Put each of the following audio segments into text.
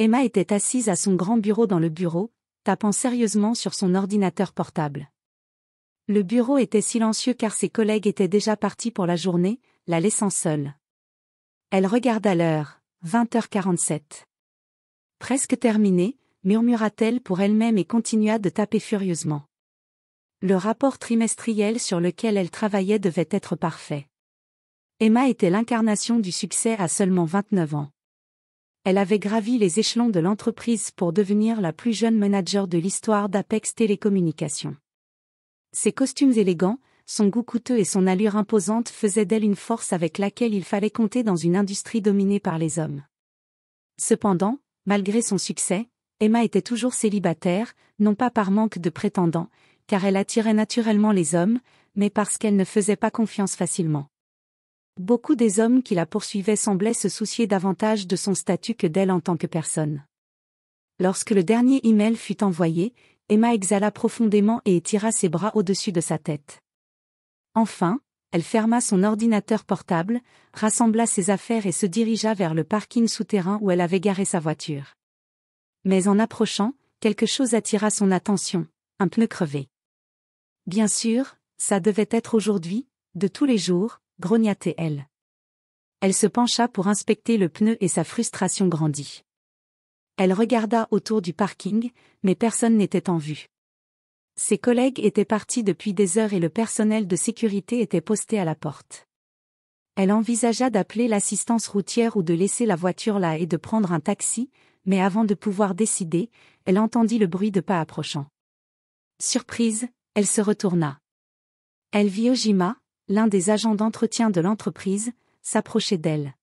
Emma était assise à son grand bureau dans le bureau, tapant sérieusement sur son ordinateur portable. Le bureau était silencieux car ses collègues étaient déjà partis pour la journée, la laissant seule. Elle regarda l'heure, 20h47. Presque terminé, murmura-t-elle pour elle-même et continua de taper furieusement. Le rapport trimestriel sur lequel elle travaillait devait être parfait. Emma était l'incarnation du succès à seulement 29 ans. Elle avait gravi les échelons de l'entreprise pour devenir la plus jeune manager de l'histoire d'Apex Télécommunications. Ses costumes élégants, son goût coûteux et son allure imposante faisaient d'elle une force avec laquelle il fallait compter dans une industrie dominée par les hommes. Cependant, malgré son succès, Emma était toujours célibataire, non pas par manque de prétendants, car elle attirait naturellement les hommes, mais parce qu'elle ne faisait pas confiance facilement. Beaucoup des hommes qui la poursuivaient semblaient se soucier davantage de son statut que d'elle en tant que personne. Lorsque le dernier email fut envoyé, Emma exhala profondément et étira ses bras au-dessus de sa tête. Enfin, elle ferma son ordinateur portable, rassembla ses affaires et se dirigea vers le parking souterrain où elle avait garé sa voiture. Mais en approchant, quelque chose attira son attention, un pneu crevé. Bien sûr, ça devait être aujourd'hui, de tous les jours, grogna-t-elle. Elle se pencha pour inspecter le pneu et sa frustration grandit. Elle regarda autour du parking, mais personne n'était en vue. Ses collègues étaient partis depuis des heures et le personnel de sécurité était posté à la porte. Elle envisagea d'appeler l'assistance routière ou de laisser la voiture là et de prendre un taxi, mais avant de pouvoir décider, elle entendit le bruit de pas approchant. Surprise, elle se retourna. Elle vit Ojima, l'un des agents d'entretien de l'entreprise, s'approcher d'elle.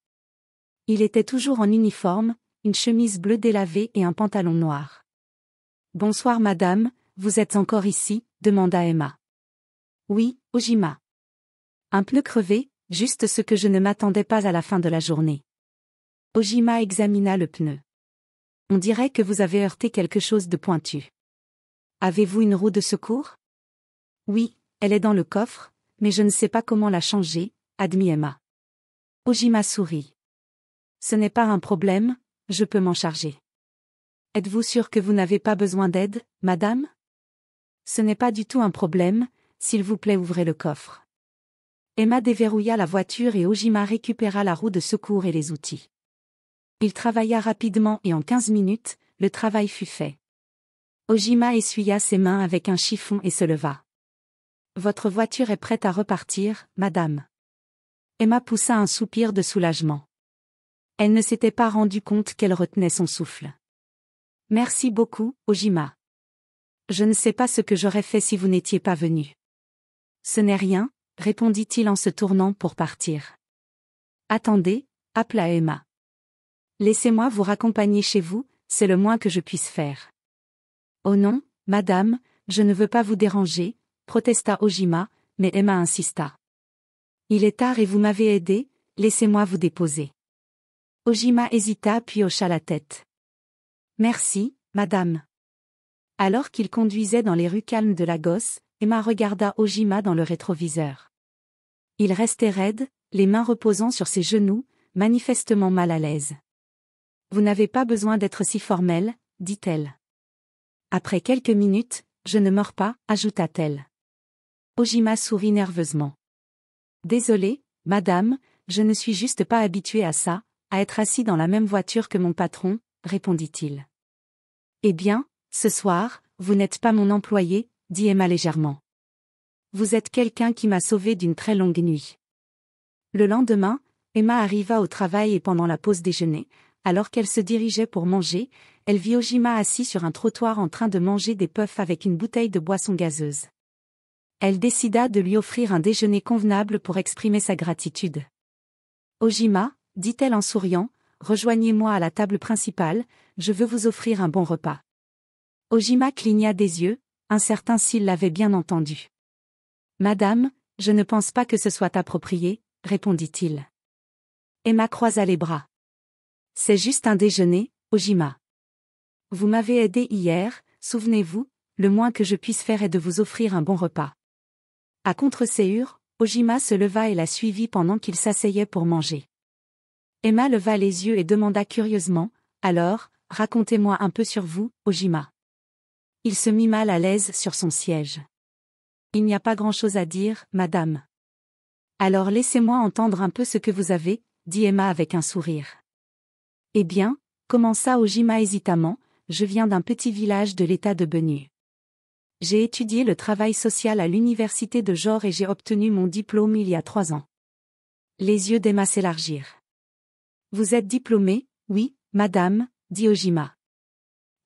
Il était toujours en uniforme, une chemise bleue délavée et un pantalon noir. « Bonsoir madame, vous êtes encore ici ?» demanda Emma. « Oui, Ojima. »« Un pneu crevé, juste ce que je ne m'attendais pas à la fin de la journée. » Ojima examina le pneu. « On dirait que vous avez heurté quelque chose de pointu. Avez-vous une roue de secours ? » « Oui, elle est dans le coffre, mais je ne sais pas comment la changer, » admit Emma. Ojima sourit. « Ce n'est pas un problème, je peux m'en charger. » « Êtes-vous sûr que vous n'avez pas besoin d'aide, madame ? » ?»« Ce n'est pas du tout un problème, s'il vous plaît ouvrez le coffre. » Emma déverrouilla la voiture et Ojima récupéra la roue de secours et les outils. Il travailla rapidement et en 15 minutes, le travail fut fait. Ojima essuya ses mains avec un chiffon et se leva. « Votre voiture est prête à repartir, madame. » Emma poussa un soupir de soulagement. Elle ne s'était pas rendu compte qu'elle retenait son souffle. « Merci beaucoup, Ojima. Je ne sais pas ce que j'aurais fait si vous n'étiez pas venu. »« Ce n'est rien, » répondit-il en se tournant pour partir. « Attendez, » appela Emma. « Laissez-moi vous raccompagner chez vous, c'est le moins que je puisse faire. »« Oh non, madame, je ne veux pas vous déranger, » protesta Ojima, mais Emma insista. « Il est tard et vous m'avez aidé, laissez-moi vous déposer. » Ojima hésita puis hocha la tête. « Merci, madame. » Alors qu'il conduisait dans les rues calmes de Lagos, Emma regarda Ojima dans le rétroviseur. Il restait raide, les mains reposant sur ses genoux, manifestement mal à l'aise. « Vous n'avez pas besoin d'être si formelle, » dit-elle. Après quelques minutes, « Je ne mords pas » ajouta-t-elle. Ojima sourit nerveusement. « Désolé, madame, je ne suis juste pas habitué à ça, à être assis dans la même voiture que mon patron, » répondit-il. « Eh bien, ce soir, vous n'êtes pas mon employé, » dit Emma légèrement. « Vous êtes quelqu'un qui m'a sauvé d'une très longue nuit. » Le lendemain, Emma arriva au travail et pendant la pause déjeuner, alors qu'elle se dirigeait pour manger, elle vit Ojima assis sur un trottoir en train de manger des puffs avec une bouteille de boisson gazeuse. Elle décida de lui offrir un déjeuner convenable pour exprimer sa gratitude. « Ojima, » dit-elle en souriant, « rejoignez-moi à la table principale, je veux vous offrir un bon repas. » Ojima cligna des yeux, incertain s'il l'avait bien entendu. « Madame, je ne pense pas que ce soit approprié, » répondit-il. Emma croisa les bras. « C'est juste un déjeuner, Ojima. Vous m'avez aidé hier, souvenez-vous, le moins que je puisse faire est de vous offrir un bon repas. » À contre-séhure, Ojima se leva et la suivit pendant qu'il s'asseyait pour manger. Emma leva les yeux et demanda curieusement, « Alors, racontez-moi un peu sur vous, Ojima. Il se mit mal à l'aise sur son siège. Il n'y a pas grand-chose à dire, madame. Alors laissez-moi entendre un peu ce que vous avez, dit Emma avec un sourire. Eh bien, commença Ojima hésitamment, je viens d'un petit village de l'état de Benue. J'ai étudié le travail social à l'université de Johor et j'ai obtenu mon diplôme il y a 3 ans. Les yeux d'Emma s'élargirent. Vous êtes diplômée, oui, madame, dit Ojima.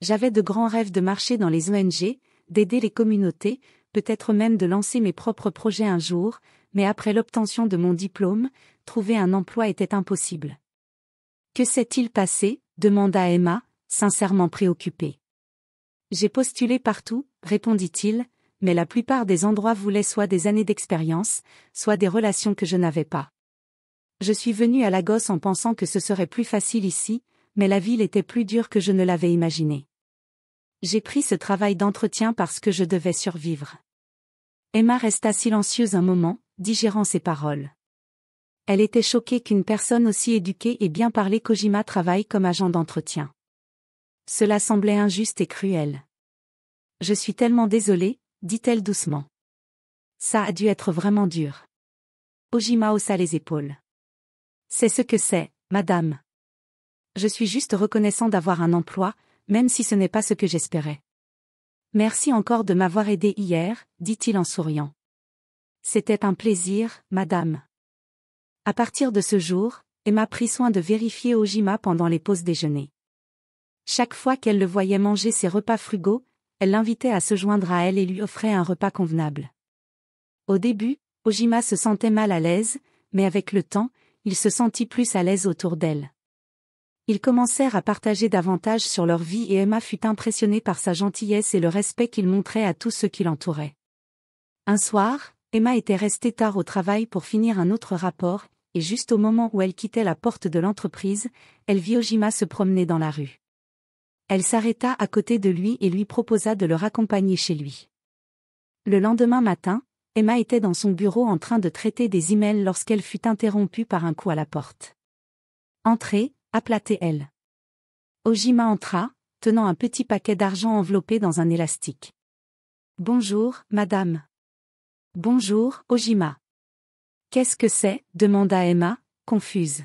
J'avais de grands rêves de marcher dans les ONG, d'aider les communautés, peut-être même de lancer mes propres projets un jour, mais après l'obtention de mon diplôme, trouver un emploi était impossible. Que s'est-il passé ? Demanda Emma, sincèrement préoccupée. J'ai postulé partout, répondit-il, mais la plupart des endroits voulaient soit des années d'expérience, soit des relations que je n'avais pas. Je suis venue à Lagos en pensant que ce serait plus facile ici, mais la ville était plus dure que je ne l'avais imaginé. J'ai pris ce travail d'entretien parce que je devais survivre. Emma resta silencieuse un moment, digérant ses paroles. Elle était choquée qu'une personne aussi éduquée et bien parlée qu'Ojima travaille comme agent d'entretien. Cela semblait injuste et cruel. Je suis tellement désolée, dit-elle doucement. Ça a dû être vraiment dur. Ojima haussa les épaules. C'est ce que c'est, madame. Je suis juste reconnaissant d'avoir un emploi, même si ce n'est pas ce que j'espérais. Merci encore de m'avoir aidé hier, dit-il en souriant. C'était un plaisir, madame. À partir de ce jour, Emma prit soin de vérifier Ojima pendant les pauses déjeuner. Chaque fois qu'elle le voyait manger ses repas frugaux, elle l'invitait à se joindre à elle et lui offrait un repas convenable. Au début, Ojima se sentait mal à l'aise, mais avec le temps, il se sentit plus à l'aise autour d'elle. Ils commencèrent à partager davantage sur leur vie et Emma fut impressionnée par sa gentillesse et le respect qu'il montrait à tous ceux qui l'entouraient. Un soir, Emma était restée tard au travail pour finir un autre rapport, et juste au moment où elle quittait la porte de l'entreprise, elle vit Ojima se promener dans la rue. Elle s'arrêta à côté de lui et lui proposa de le raccompagner chez lui. Le lendemain matin, Emma était dans son bureau en train de traiter des emails lorsqu'elle fut interrompue par un coup à la porte. « Entrez », appela-t-elle. Ojima entra, tenant un petit paquet d'argent enveloppé dans un élastique. « Bonjour, madame. »« Bonjour, Ojima. »« Qu'est-ce que c'est ?» demanda Emma, confuse.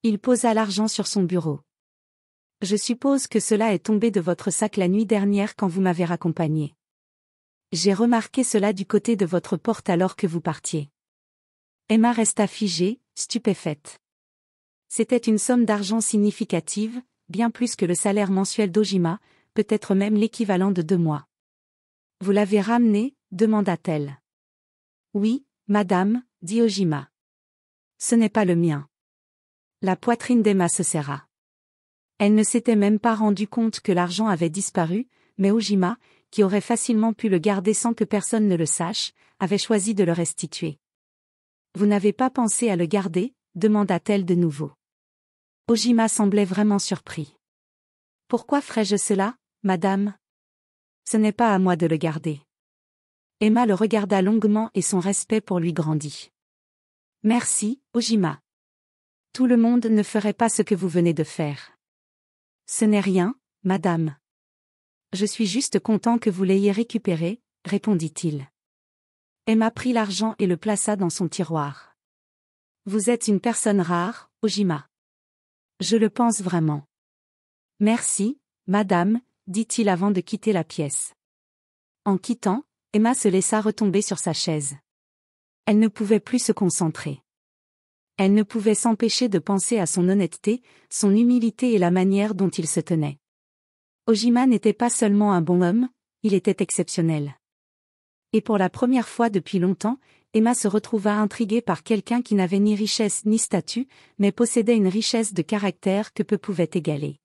Il posa l'argent sur son bureau. « Je suppose que cela est tombé de votre sac la nuit dernière quand vous m'avez raccompagné. J'ai remarqué cela du côté de votre porte alors que vous partiez. » Emma resta figée, stupéfaite. C'était une somme d'argent significative, bien plus que le salaire mensuel d'Ojima, peut-être même l'équivalent de 2 mois. « Vous l'avez ramené ?» demanda-t-elle. « Oui, madame, » dit Ojima. « Ce n'est pas le mien. » La poitrine d'Emma se serra. Elle ne s'était même pas rendue compte que l'argent avait disparu, mais Ojima, qui aurait facilement pu le garder sans que personne ne le sache, avait choisi de le restituer. « Vous n'avez pas pensé à le garder ?» demanda-t-elle de nouveau. Ojima semblait vraiment surpris. « Pourquoi ferais-je cela, madame ? Ce n'est pas à moi de le garder. » Emma le regarda longuement et son respect pour lui grandit. « Merci, Ojima. Tout le monde ne ferait pas ce que vous venez de faire. »« Ce n'est rien, madame. Je suis juste content que vous l'ayez récupéré, » répondit-il. Emma prit l'argent et le plaça dans son tiroir. « Vous êtes une personne rare, Ojima. »« Je le pense vraiment. »« Merci, madame, » dit-il avant de quitter la pièce. En quittant, Emma se laissa retomber sur sa chaise. Elle ne pouvait plus se concentrer. Elle ne pouvait s'empêcher de penser à son honnêteté, son humilité et la manière dont il se tenait. Ojima n'était pas seulement un bon homme, il était exceptionnel. Et pour la première fois depuis longtemps, Emma se retrouva intriguée par quelqu'un qui n'avait ni richesse ni statut, mais possédait une richesse de caractère que peu pouvait égaler.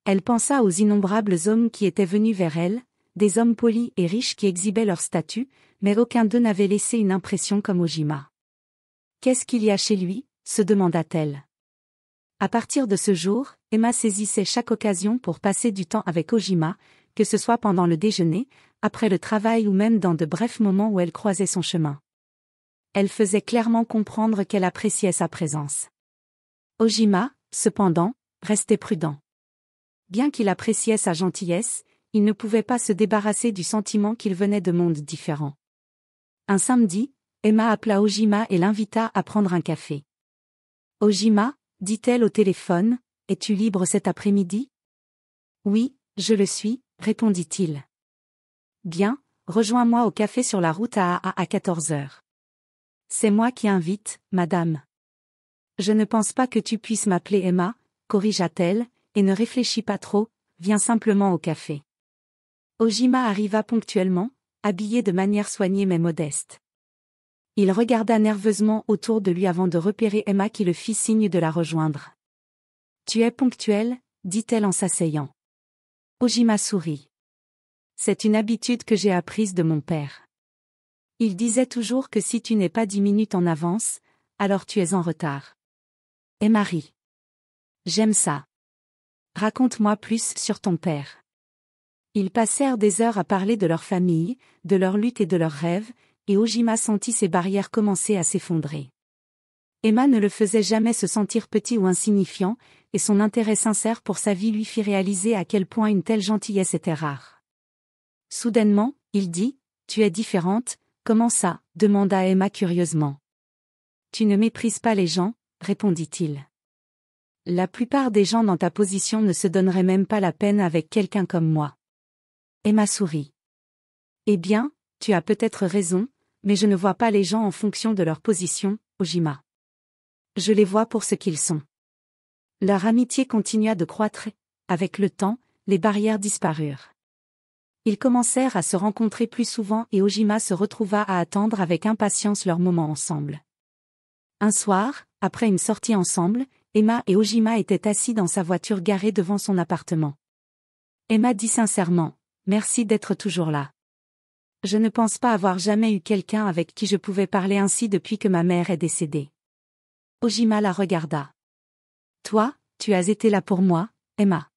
Elle pensa aux innombrables hommes qui étaient venus vers elle, des hommes polis et riches qui exhibaient leur statut, mais aucun d'eux n'avait laissé une impression comme Ojima. « Qu'est-ce qu'il y a chez lui ?» se demanda-t-elle. À partir de ce jour, Emma saisissait chaque occasion pour passer du temps avec Ojima, que ce soit pendant le déjeuner, après le travail ou même dans de brefs moments où elle croisait son chemin. Elle faisait clairement comprendre qu'elle appréciait sa présence. Ojima, cependant, restait prudent. Bien qu'il appréciait sa gentillesse, il ne pouvait pas se débarrasser du sentiment qu'il venait de mondes différents. Un samedi, Emma appela Ojima et l'invita à prendre un café. « Ojima, dit-elle au téléphone, es-tu libre cet après-midi ? » « Oui, je le suis, répondit-il. »« Bien, rejoins-moi au café sur la route à 14 heures. »« C'est moi qui invite, madame. »« Je ne pense pas que tu puisses m'appeler Emma, corrigea-t-elle, et ne réfléchis pas trop, viens simplement au café. » Ojima arriva ponctuellement, habillé de manière soignée mais modeste. Il regarda nerveusement autour de lui avant de repérer Emma qui le fit signe de la rejoindre. « Tu es ponctuel, dit-elle en s'asseyant. Ojima sourit. « C'est une habitude que j'ai apprise de mon père. Il disait toujours que si tu n'es pas 10 minutes en avance, alors tu es en retard. » Emma rit. « J'aime ça. Raconte-moi plus sur ton père. » Ils passèrent des heures à parler de leur famille, de leur lutte et de leurs rêves, et Ojima sentit ses barrières commencer à s'effondrer. Emma ne le faisait jamais se sentir petit ou insignifiant, et son intérêt sincère pour sa vie lui fit réaliser à quel point une telle gentillesse était rare. Soudainement, il dit, « Tu es différente, comment ça ?» demanda Emma curieusement. « Tu ne méprises pas les gens ?» répondit-il. « La plupart des gens dans ta position ne se donneraient même pas la peine avec quelqu'un comme moi. » Emma sourit. « Eh bien, tu as peut-être raison, mais je ne vois pas les gens en fonction de leur position, Ojima. Je les vois pour ce qu'ils sont. » Leur amitié continua de croître, avec le temps, les barrières disparurent. Ils commencèrent à se rencontrer plus souvent et Ojima se retrouva à attendre avec impatience leur moment ensemble. Un soir, après une sortie ensemble, Emma et Ojima étaient assis dans sa voiture garée devant son appartement. Emma dit sincèrement, « Merci d'être toujours là. Je ne pense pas avoir jamais eu quelqu'un avec qui je pouvais parler ainsi depuis que ma mère est décédée. » Ojima la regarda. « Toi, tu as été là pour moi, Emma.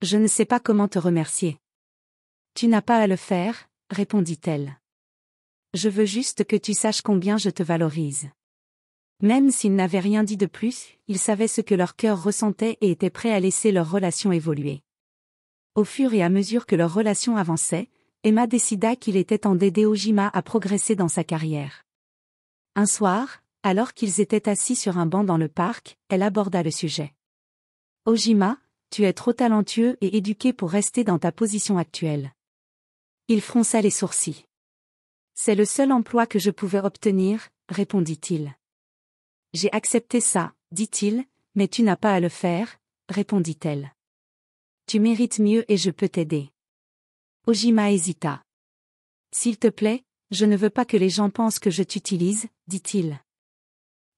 Je ne sais pas comment te remercier. »« Tu n'as pas à le faire, » répondit-elle. « Je veux juste que tu saches combien je te valorise. » Même s'ils n'avaient rien dit de plus, ils savaient ce que leur cœur ressentait et étaient prêts à laisser leur relation évoluer. Au fur et à mesure que leur relation avançait, Emma décida qu'il était temps d'aider Ojima à progresser dans sa carrière. Un soir, alors qu'ils étaient assis sur un banc dans le parc, elle aborda le sujet. « Ojima, tu es trop talentueux et éduqué pour rester dans ta position actuelle. » Il fronça les sourcils. « C'est le seul emploi que je pouvais obtenir, » répondit-il. « J'ai accepté ça, » dit-il, « mais tu n'as pas à le faire, » répondit-elle. « Tu mérites mieux et je peux t'aider. » Ojima hésita. « S'il te plaît, je ne veux pas que les gens pensent que je t'utilise, » dit-il.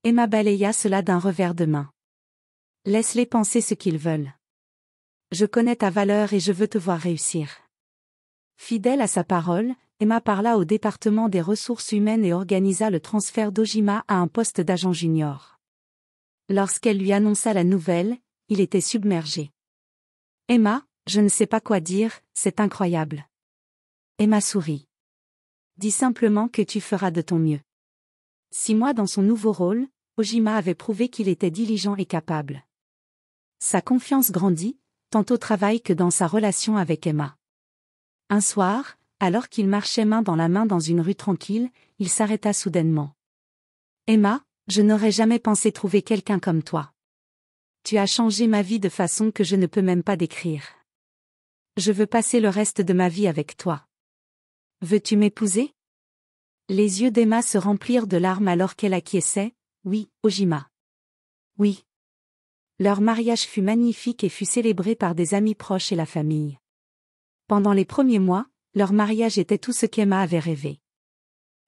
Emma balaya cela d'un revers de main. « Laisse-les penser ce qu'ils veulent. Je connais ta valeur et je veux te voir réussir. » Fidèle à sa parole, Emma parla au département des ressources humaines et organisa le transfert d'Ojima à un poste d'agent junior. Lorsqu'elle lui annonça la nouvelle, il était submergé. « Emma, je ne sais pas quoi dire, c'est incroyable. » Emma sourit. « Dis simplement que tu feras de ton mieux. » 6 mois dans son nouveau rôle, Ojima avait prouvé qu'il était diligent et capable. Sa confiance grandit, tant au travail que dans sa relation avec Emma. Un soir, alors qu'il marchait main dans la main dans une rue tranquille, il s'arrêta soudainement. « Emma, je n'aurais jamais pensé trouver quelqu'un comme toi. Tu as changé ma vie de façon que je ne peux même pas décrire. Je veux passer le reste de ma vie avec toi. Veux-tu m'épouser ?» Les yeux d'Emma se remplirent de larmes alors qu'elle acquiesçait. « Oui, Ojima. Oui. » Leur mariage fut magnifique et fut célébré par des amis proches et la famille. Pendant les premiers mois, leur mariage était tout ce qu'Emma avait rêvé.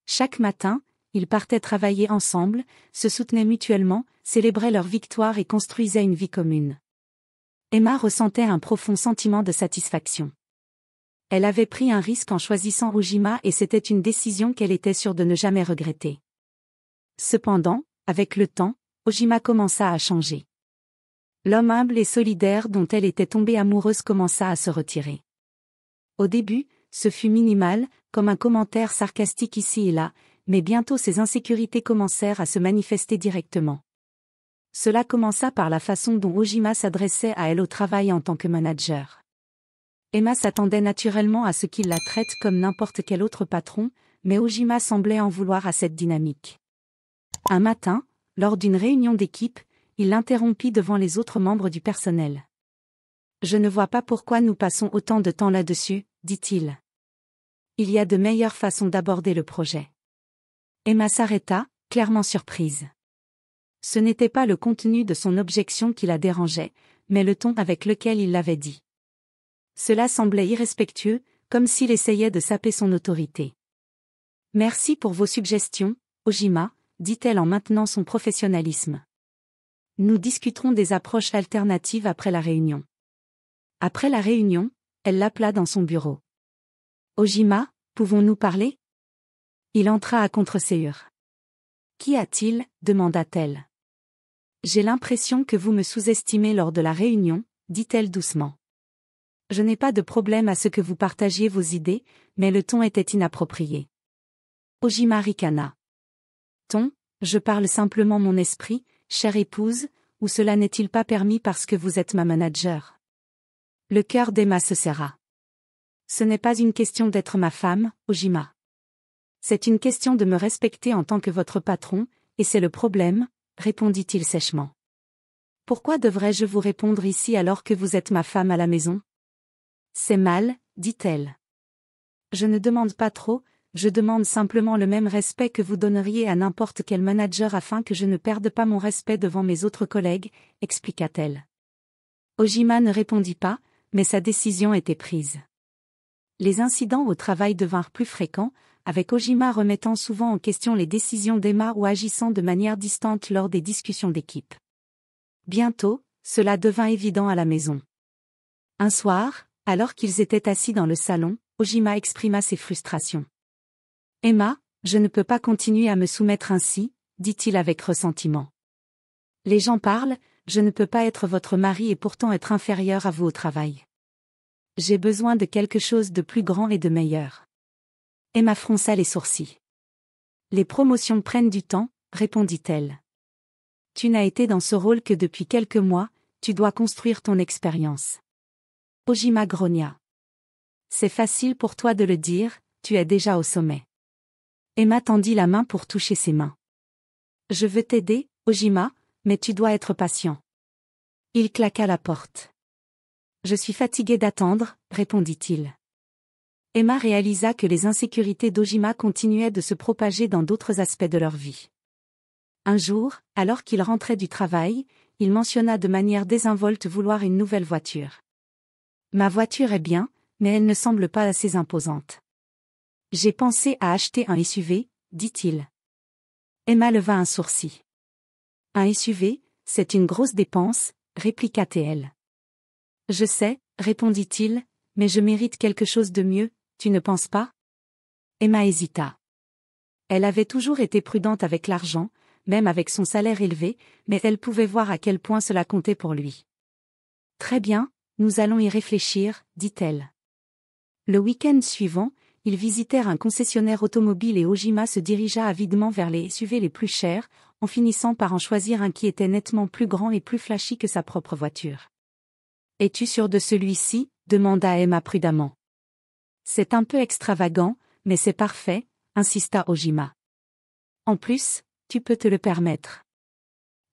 Chaque matin, ils partaient travailler ensemble, se soutenaient mutuellement, célébraient leur victoire et construisaient une vie commune. Emma ressentait un profond sentiment de satisfaction. Elle avait pris un risque en choisissant Ojima et c'était une décision qu'elle était sûre de ne jamais regretter. Cependant, avec le temps, Ojima commença à changer. L'homme humble et solidaire dont elle était tombée amoureuse commença à se retirer. Au début, ce fut minimal, comme un commentaire sarcastique ici et là, mais bientôt ses insécurités commencèrent à se manifester directement. Cela commença par la façon dont Ojima s'adressait à elle au travail en tant que manager. Emma s'attendait naturellement à ce qu'il la traite comme n'importe quel autre patron, mais Ojima semblait en vouloir à cette dynamique. Un matin, lors d'une réunion d'équipe, il l'interrompit devant les autres membres du personnel. « Je ne vois pas pourquoi nous passons autant de temps là-dessus, dit-il. Il y a de meilleures façons d'aborder le projet. » Emma s'arrêta, clairement surprise. Ce n'était pas le contenu de son objection qui la dérangeait, mais le ton avec lequel il l'avait dit. Cela semblait irrespectueux, comme s'il essayait de saper son autorité. « Merci pour vos suggestions, Ojima, » dit-elle en maintenant son professionnalisme. « Nous discuterons des approches alternatives après la réunion. » Après la réunion, elle l'appela dans son bureau. « Ojima, pouvons-nous parler ?» Il entra à contre-séance. « Qu'y a-t-il » demanda-t-elle. « J'ai l'impression que vous me sous-estimez lors de la réunion, » dit-elle doucement. « Je n'ai pas de problème à ce que vous partagiez vos idées, mais le ton était inapproprié. » Ojima ricana. « Ton, je parle simplement mon esprit, chère épouse, ou cela n'est-il pas permis parce que vous êtes ma manager ?» Le cœur d'Emma se serra. « Ce n'est pas une question d'être ma femme, Ojima. C'est une question de me respecter en tant que votre patron, et c'est le problème, » répondit-il sèchement. « Pourquoi devrais-je vous répondre ici alors que vous êtes ma femme à la maison ? » C'est mal, dit-elle. « Je ne demande pas trop, je demande simplement le même respect que vous donneriez à n'importe quel manager afin que je ne perde pas mon respect devant mes autres collègues, » expliqua-t-elle. Ojima ne répondit pas, mais sa décision était prise. Les incidents au travail devinrent plus fréquents, avec Ojima remettant souvent en question les décisions d'Emma ou agissant de manière distante lors des discussions d'équipe. Bientôt, cela devint évident à la maison. Un soir, alors qu'ils étaient assis dans le salon, Ojima exprima ses frustrations. « Emma, je ne peux pas continuer à me soumettre ainsi, » dit-il avec ressentiment. « Les gens parlent, je ne peux pas être votre mari et pourtant être inférieur à vous au travail. J'ai besoin de quelque chose de plus grand et de meilleur. » Emma fronça les sourcils. « Les promotions prennent du temps, » répondit-elle. « Tu n'as été dans ce rôle que depuis quelques mois, tu dois construire ton expérience. » Ojima grogna. « C'est facile pour toi de le dire, tu es déjà au sommet. » Emma tendit la main pour toucher ses mains. « Je veux t'aider, Ojima, mais tu dois être patient. » Il claqua la porte. « Je suis fatigué d'attendre, » répondit-il. Emma réalisa que les insécurités d'Ojima continuaient de se propager dans d'autres aspects de leur vie. Un jour, alors qu'il rentrait du travail, il mentionna de manière désinvolte vouloir une nouvelle voiture. « Ma voiture est bien, mais elle ne semble pas assez imposante. J'ai pensé à acheter un SUV, » dit-il. Emma leva un sourcil. « Un SUV, c'est une grosse dépense, » répliqua-t-elle. « Je sais, » répondit-il, « mais je mérite quelque chose de mieux, tu ne penses pas ?» Emma hésita. Elle avait toujours été prudente avec l'argent, même avec son salaire élevé, mais elle pouvait voir à quel point cela comptait pour lui. « Très bien, nous allons y réfléchir, » dit-elle. Le week-end suivant, ils visitèrent un concessionnaire automobile et Ojima se dirigea avidement vers les SUV les plus chers, en finissant par en choisir un qui était nettement plus grand et plus flashy que sa propre voiture. « Es-tu sûr de celui-ci » demanda Emma prudemment. « C'est un peu extravagant, mais c'est parfait, » insista Ojima. « En plus, tu peux te le permettre. »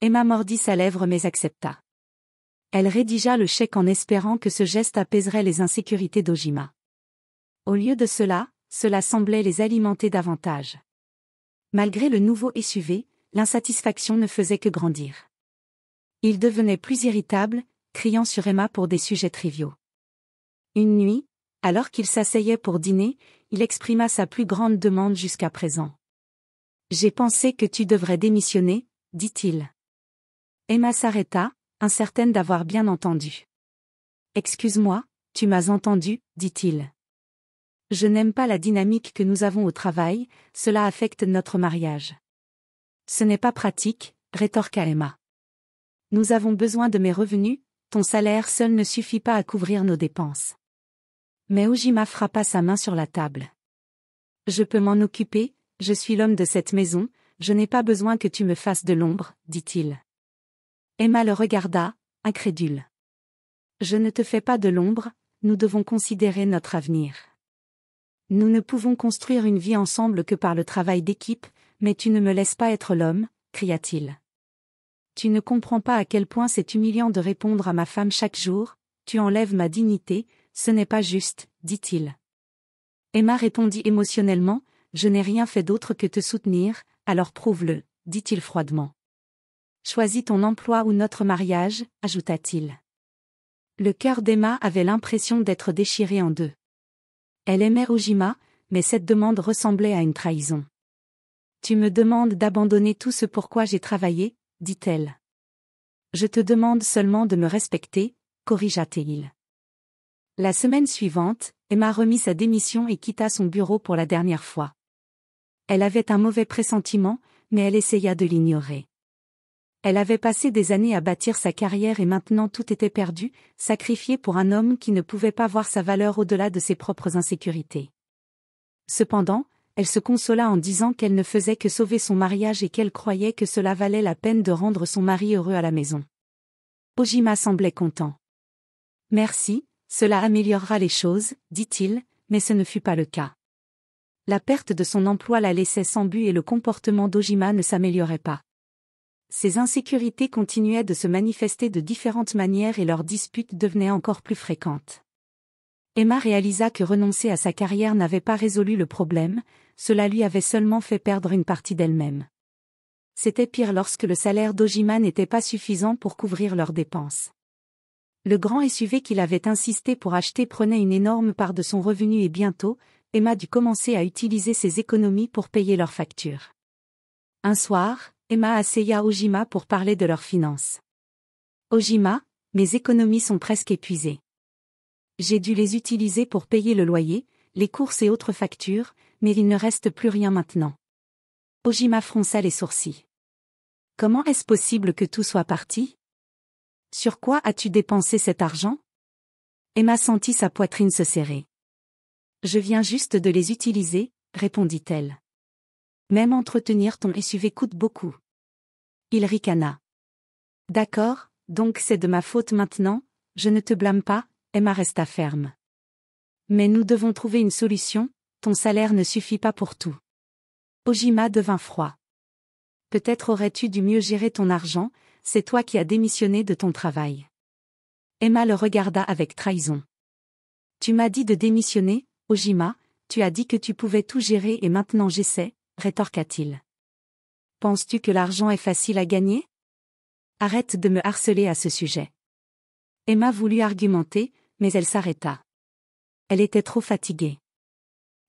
Emma mordit sa lèvre mais accepta. Elle rédigea le chèque en espérant que ce geste apaiserait les insécurités d'Ojima. Au lieu de cela, cela semblait les alimenter davantage. Malgré le nouveau SUV, l'insatisfaction ne faisait que grandir. Il devenait plus irritable, criant sur Emma pour des sujets triviaux. Une nuit, alors qu'il s'asseyait pour dîner, il exprima sa plus grande demande jusqu'à présent. « J'ai pensé que tu devrais démissionner, » dit-il. Emma s'arrêta, incertaine d'avoir bien entendu. « Excuse-moi, tu m'as entendu, » dit-il. « Je n'aime pas la dynamique que nous avons au travail, cela affecte notre mariage. » « Ce n'est pas pratique, » rétorqua Emma. « Nous avons besoin de mes revenus, ton salaire seul ne suffit pas à couvrir nos dépenses. » Mais Ojima frappa sa main sur la table. « Je peux m'en occuper, je suis l'homme de cette maison, je n'ai pas besoin que tu me fasses de l'ombre, dit-il. Emma le regarda, incrédule. Je ne te fais pas de l'ombre, nous devons considérer notre avenir. Nous ne pouvons construire une vie ensemble que par le travail d'équipe, mais tu ne me laisses pas être l'homme, cria-t-il. Tu ne comprends pas à quel point c'est humiliant de répondre à ma femme chaque jour, tu enlèves ma dignité, ce n'est pas juste, dit-il. Emma répondit émotionnellement, je n'ai rien fait d'autre que te soutenir, alors prouve-le, dit-il froidement. Choisis ton emploi ou notre mariage, ajouta-t-il. Le cœur d'Emma avait l'impression d'être déchiré en deux. Elle aimait Ojima, mais cette demande ressemblait à une trahison. Tu me demandes d'abandonner tout ce pourquoi j'ai travaillé, dit-elle. Je te demande seulement de me respecter, corrigea-t-il. La semaine suivante, Emma remit sa démission et quitta son bureau pour la dernière fois. Elle avait un mauvais pressentiment, mais elle essaya de l'ignorer. Elle avait passé des années à bâtir sa carrière et maintenant tout était perdu, sacrifié pour un homme qui ne pouvait pas voir sa valeur au-delà de ses propres insécurités. Cependant, elle se consola en disant qu'elle ne faisait que sauver son mariage et qu'elle croyait que cela valait la peine de rendre son mari heureux à la maison. Ojima semblait content. Merci, cela améliorera les choses, dit-il, mais ce ne fut pas le cas. La perte de son emploi la laissait sans but et le comportement d'Ojima ne s'améliorait pas. Ses insécurités continuaient de se manifester de différentes manières et leurs disputes devenaient encore plus fréquentes. Emma réalisa que renoncer à sa carrière n'avait pas résolu le problème, cela lui avait seulement fait perdre une partie d'elle-même. C'était pire lorsque le salaire d'Ojima n'était pas suffisant pour couvrir leurs dépenses. Le grand SUV qu'il avait insisté pour acheter prenait une énorme part de son revenu et bientôt, Emma dut commencer à utiliser ses économies pour payer leurs factures. Un soir, Emma assaya Ojima pour parler de leurs finances. Ojima, mes économies sont presque épuisées. J'ai dû les utiliser pour payer le loyer, les courses et autres factures, mais il ne reste plus rien maintenant. Ojima fronça les sourcils. Comment est-ce possible que tout soit parti? Sur quoi as-tu dépensé cet argent? Emma sentit sa poitrine se serrer. Je viens juste de les utiliser, répondit-elle. Même entretenir ton SUV coûte beaucoup. Il ricana. D'accord, donc c'est de ma faute maintenant, je ne te blâme pas, Emma resta ferme. Mais nous devons trouver une solution, ton salaire ne suffit pas pour tout. Ojima devint froid. Peut-être aurais-tu dû mieux gérer ton argent, c'est toi qui as démissionné de ton travail. Emma le regarda avec trahison. Tu m'as dit de démissionner, Ojima, tu as dit que tu pouvais tout gérer et maintenant j'essaie, rétorqua-t-il. Penses-tu que l'argent est facile à gagner? Arrête de me harceler à ce sujet. Emma voulut argumenter, mais elle s'arrêta. Elle était trop fatiguée.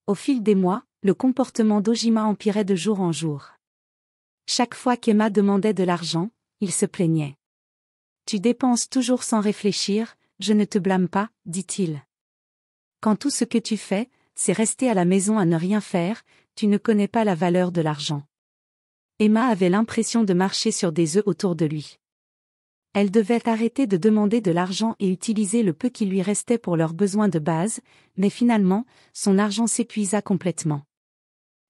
Au fil des mois, le comportement d'Ojima empirait de jour en jour. Chaque fois qu'Emma demandait de l'argent, il se plaignait. Tu dépenses toujours sans réfléchir, je ne te blâme pas, dit-il. Quand tout ce que tu fais, c'est rester à la maison à ne rien faire, tu ne connais pas la valeur de l'argent. Emma avait l'impression de marcher sur des œufs autour de lui. Elle devait arrêter de demander de l'argent et utiliser le peu qui lui restait pour leurs besoins de base, mais finalement, son argent s'épuisa complètement.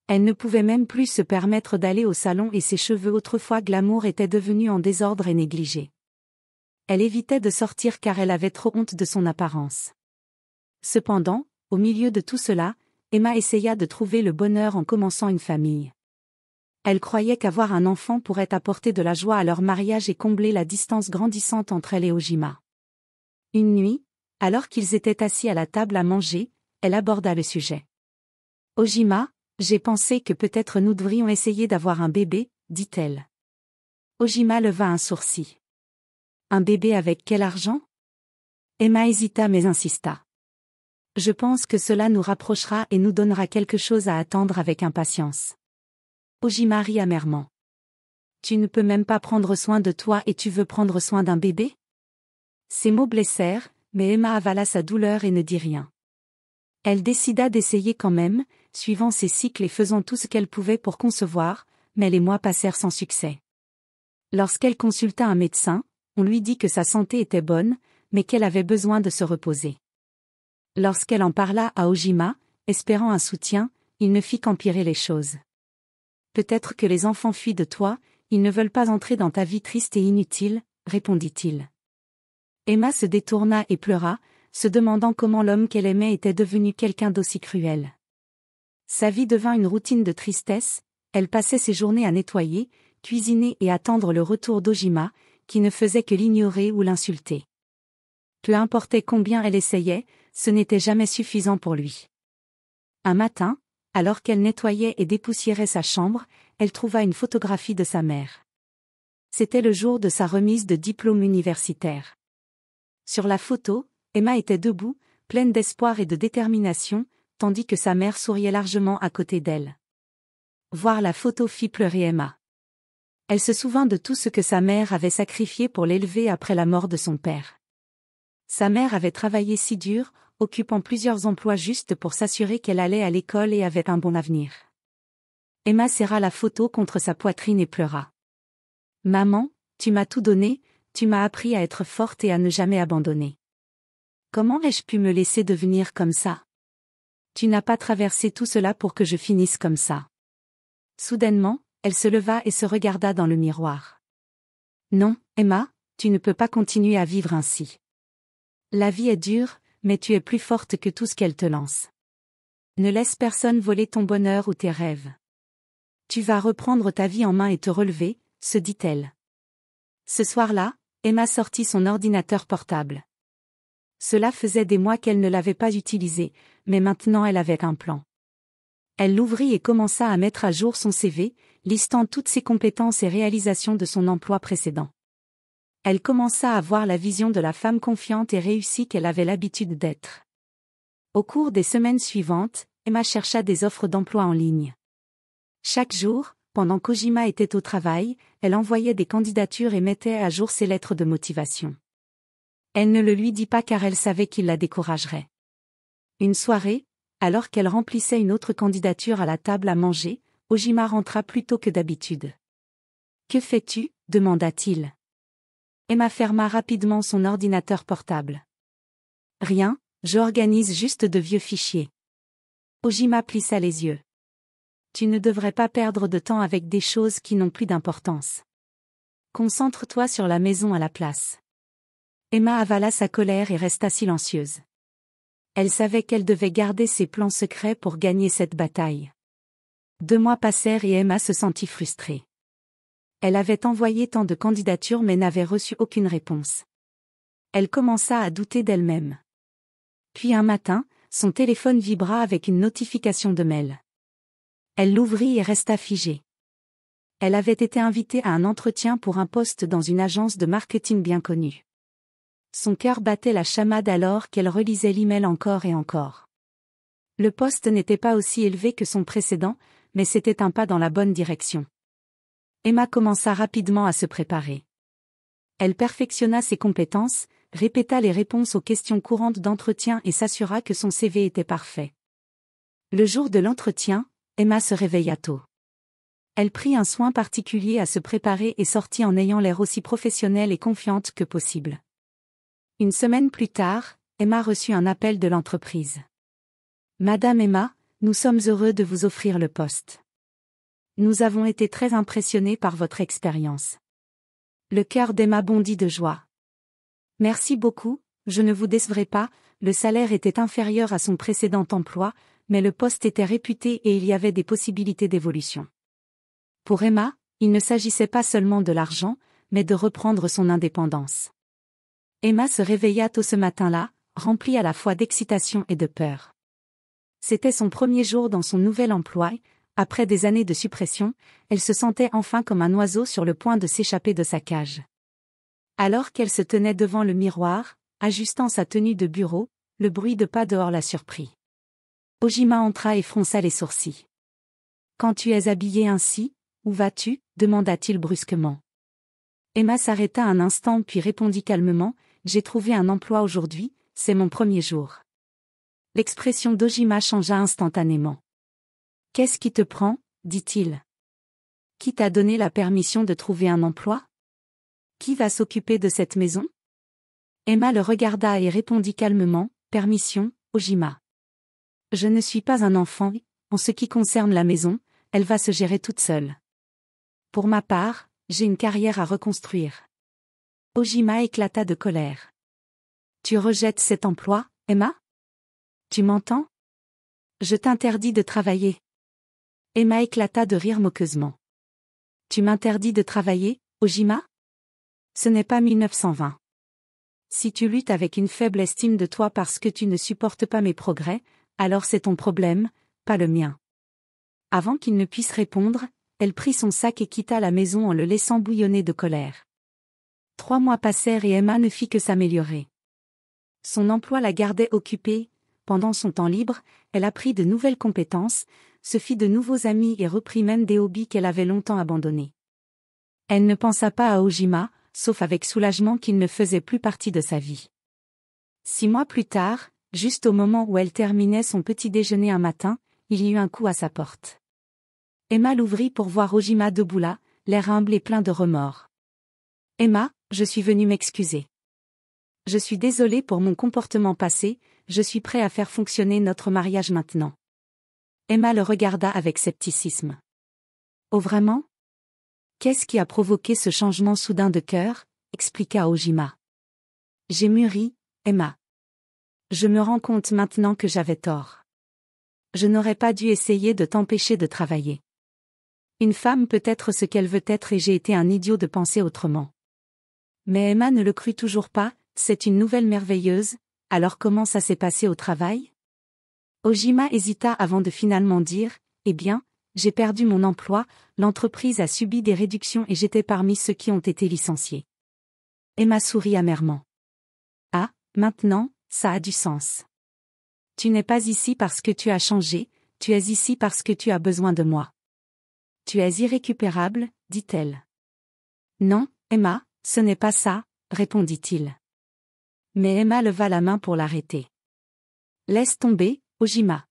Elle ne pouvait même plus se permettre d'aller au salon et ses cheveux autrefois glamour étaient devenus en désordre et négligés. Elle évitait de sortir car elle avait trop honte de son apparence. Cependant, au milieu de tout cela, Emma essaya de trouver le bonheur en commençant une famille. Elle croyait qu'avoir un enfant pourrait apporter de la joie à leur mariage et combler la distance grandissante entre elle et Ojima. Une nuit, alors qu'ils étaient assis à la table à manger, elle aborda le sujet. Ojima, j'ai pensé que peut-être nous devrions essayer d'avoir un bébé, dit-elle. Ojima leva un sourcil. Un bébé avec quel argent? Emma hésita mais insista. Je pense que cela nous rapprochera et nous donnera quelque chose à attendre avec impatience. Ojima rit amèrement. Tu ne peux même pas prendre soin de toi et tu veux prendre soin d'un bébé? Ces mots blessèrent, mais Emma avala sa douleur et ne dit rien. Elle décida d'essayer quand même, suivant ses cycles et faisant tout ce qu'elle pouvait pour concevoir, mais les mois passèrent sans succès. Lorsqu'elle consulta un médecin, on lui dit que sa santé était bonne, mais qu'elle avait besoin de se reposer. Lorsqu'elle en parla à Ojima, espérant un soutien, il ne fit qu'empirer les choses. Peut-être que les enfants fuient de toi, ils ne veulent pas entrer dans ta vie triste et inutile, répondit-il. Emma se détourna et pleura, se demandant comment l'homme qu'elle aimait était devenu quelqu'un d'aussi cruel. Sa vie devint une routine de tristesse, elle passait ses journées à nettoyer, cuisiner et attendre le retour d'Ojima, qui ne faisait que l'ignorer ou l'insulter. Peu importait combien elle essayait, ce n'était jamais suffisant pour lui. Un matin, alors qu'elle nettoyait et dépoussiérait sa chambre, elle trouva une photographie de sa mère. C'était le jour de sa remise de diplôme universitaire. Sur la photo, Emma était debout, pleine d'espoir et de détermination, tandis que sa mère souriait largement à côté d'elle. Voir la photo fit pleurer Emma. Elle se souvint de tout ce que sa mère avait sacrifié pour l'élever après la mort de son père. Sa mère avait travaillé si dur, occupant plusieurs emplois juste pour s'assurer qu'elle allait à l'école et avait un bon avenir. Emma serra la photo contre sa poitrine et pleura. « Maman, tu m'as tout donné, tu m'as appris à être forte et à ne jamais abandonner. Comment ai-je pu me laisser devenir comme ça? Tu n'as pas traversé tout cela pour que je finisse comme ça. » Soudainement, elle se leva et se regarda dans le miroir. « Non, Emma, tu ne peux pas continuer à vivre ainsi. La vie est dure, mais tu es plus forte que tout ce qu'elle te lance. Ne laisse personne voler ton bonheur ou tes rêves. Tu vas reprendre ta vie en main et te relever, se dit-elle. Ce soir-là, Emma sortit son ordinateur portable. Cela faisait des mois qu'elle ne l'avait pas utilisé, mais maintenant elle avait un plan. Elle l'ouvrit et commença à mettre à jour son CV, listant toutes ses compétences et réalisations de son emploi précédent. Elle commença à voir la vision de la femme confiante et réussie qu'elle avait l'habitude d'être. Au cours des semaines suivantes, Emma chercha des offres d'emploi en ligne. Chaque jour, pendant qu'Ojima était au travail, elle envoyait des candidatures et mettait à jour ses lettres de motivation. Elle ne le lui dit pas car elle savait qu'il la découragerait. Une soirée, alors qu'elle remplissait une autre candidature à la table à manger, Ojima rentra plus tôt que d'habitude. « Que fais-tu » demanda-t-il. Emma ferma rapidement son ordinateur portable. « Rien, j'organise juste de vieux fichiers. » Ojima plissa les yeux. « Tu ne devrais pas perdre de temps avec des choses qui n'ont plus d'importance. Concentre-toi sur la maison à la place. » Emma avala sa colère et resta silencieuse. Elle savait qu'elle devait garder ses plans secrets pour gagner cette bataille. 2 mois passèrent et Emma se sentit frustrée. Elle avait envoyé tant de candidatures mais n'avait reçu aucune réponse. Elle commença à douter d'elle-même. Puis un matin, son téléphone vibra avec une notification de mail. Elle l'ouvrit et resta figée. Elle avait été invitée à un entretien pour un poste dans une agence de marketing bien connue. Son cœur battait la chamade alors qu'elle relisait l'email encore et encore. Le poste n'était pas aussi élevé que son précédent, mais c'était un pas dans la bonne direction. Emma commença rapidement à se préparer. Elle perfectionna ses compétences, répéta les réponses aux questions courantes d'entretien et s'assura que son CV était parfait. Le jour de l'entretien, Emma se réveilla tôt. Elle prit un soin particulier à se préparer et sortit en ayant l'air aussi professionnelle et confiante que possible. Une semaine plus tard, Emma reçut un appel de l'entreprise. « Madame Emma, nous sommes heureux de vous offrir le poste. Nous avons été très impressionnés par votre expérience. » Le cœur d'Emma bondit de joie. « Merci beaucoup, je ne vous décevrai pas, le salaire était inférieur à son précédent emploi, mais le poste était réputé et il y avait des possibilités d'évolution. » Pour Emma, il ne s'agissait pas seulement de l'argent, mais de reprendre son indépendance. Emma se réveilla tôt ce matin-là, remplie à la fois d'excitation et de peur. C'était son premier jour dans son nouvel emploi. Après des années de suppression, elle se sentait enfin comme un oiseau sur le point de s'échapper de sa cage. Alors qu'elle se tenait devant le miroir, ajustant sa tenue de bureau, le bruit de pas dehors la surprit. Ojima entra et fronça les sourcils. « Quand tu es habillée ainsi, où vas-tu » demanda-t-il brusquement. Emma s'arrêta un instant puis répondit calmement, « J'ai trouvé un emploi aujourd'hui, c'est mon premier jour. » L'expression d'Ojima changea instantanément. « Qu'est-ce qui te prend » dit-il. « Qui t'a donné la permission de trouver un emploi ? Qui va s'occuper de cette maison ?» Emma le regarda et répondit calmement, « Permission, Ojima. Je ne suis pas un enfant, en ce qui concerne la maison, elle va se gérer toute seule. Pour ma part, j'ai une carrière à reconstruire. » Ojima éclata de colère. Tu rejettes cet emploi, Emma? Tu m'entends? Je t'interdis de travailler. Emma éclata de rire moqueusement. Tu m'interdis de travailler, Ojima? Ce n'est pas 1920. Si tu luttes avec une faible estime de toi parce que tu ne supportes pas mes progrès, alors c'est ton problème, pas le mien. Avant qu'il ne puisse répondre, elle prit son sac et quitta la maison en le laissant bouillonner de colère. 3 mois passèrent et Emma ne fit que s'améliorer. Son emploi la gardait occupée. Pendant son temps libre, elle apprit de nouvelles compétences, se fit de nouveaux amis et reprit même des hobbies qu'elle avait longtemps abandonnés. Elle ne pensa pas à Ojima, sauf avec soulagement qu'il ne faisait plus partie de sa vie. 6 mois plus tard, juste au moment où elle terminait son petit déjeuner un matin, il y eut un coup à sa porte. Emma l'ouvrit pour voir Ojima debout là, l'air humble et plein de remords. « Emma, je suis venue m'excuser. Je suis désolée pour mon comportement passé, je suis prêt à faire fonctionner notre mariage maintenant. » Emma le regarda avec scepticisme. « Oh vraiment? Qu'est-ce qui a provoqué ce changement soudain de cœur ?» expliqua Ojima. « J'ai mûri, Emma. Je me rends compte maintenant que j'avais tort. Je n'aurais pas dû essayer de t'empêcher de travailler. Une femme peut être ce qu'elle veut être et j'ai été un idiot de penser autrement. » Mais Emma ne le crut toujours pas. C'est une nouvelle merveilleuse, alors comment ça s'est passé au travail? Ojima hésita avant de finalement dire, eh bien, j'ai perdu mon emploi, l'entreprise a subi des réductions et j'étais parmi ceux qui ont été licenciés. Emma sourit amèrement. Ah, maintenant, ça a du sens. Tu n'es pas ici parce que tu as changé, tu es ici parce que tu as besoin de moi. Tu es irrécupérable, dit-elle. Non, Emma, ce n'est pas ça, répondit-il. Mais Emma leva la main pour l'arrêter. Laisse tomber, Ojima.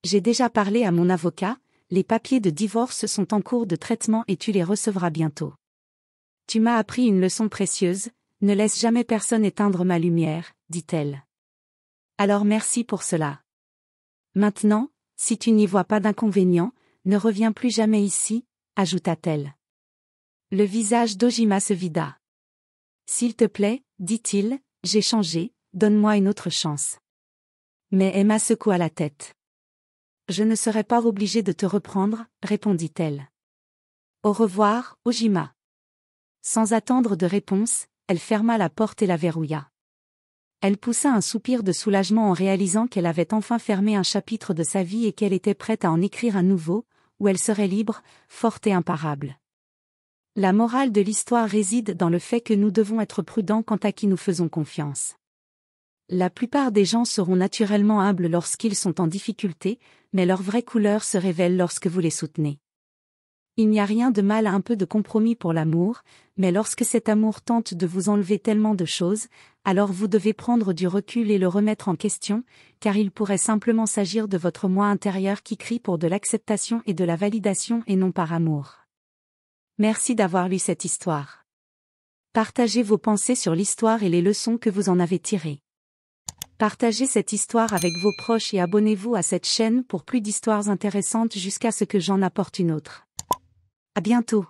J'ai déjà parlé à mon avocat, les papiers de divorce sont en cours de traitement et tu les recevras bientôt. Tu m'as appris une leçon précieuse, ne laisse jamais personne éteindre ma lumière, dit-elle. Alors merci pour cela. Maintenant, si tu n'y vois pas d'inconvénient, ne reviens plus jamais ici, ajouta-t-elle. Le visage d'Ojima se vida. S'il te plaît, dit-il, j'ai changé, donne-moi une autre chance. Mais Emma secoua la tête. Je ne serai pas obligée de te reprendre, répondit-elle. Au revoir, Ojima. Sans attendre de réponse, elle ferma la porte et la verrouilla. Elle poussa un soupir de soulagement en réalisant qu'elle avait enfin fermé un chapitre de sa vie et qu'elle était prête à en écrire un nouveau, où elle serait libre, forte et imparable. La morale de l'histoire réside dans le fait que nous devons être prudents quant à qui nous faisons confiance. La plupart des gens seront naturellement humbles lorsqu'ils sont en difficulté, mais leur vraie couleur se révèle lorsque vous les soutenez. Il n'y a rien de mal à un peu de compromis pour l'amour, mais lorsque cet amour tente de vous enlever tellement de choses, alors vous devez prendre du recul et le remettre en question, car il pourrait simplement s'agir de votre moi intérieur qui crie pour de l'acceptation et de la validation et non par amour. Merci d'avoir lu cette histoire. Partagez vos pensées sur l'histoire et les leçons que vous en avez tirées. Partagez cette histoire avec vos proches et abonnez-vous à cette chaîne pour plus d'histoires intéressantes jusqu'à ce que j'en apporte une autre. À bientôt.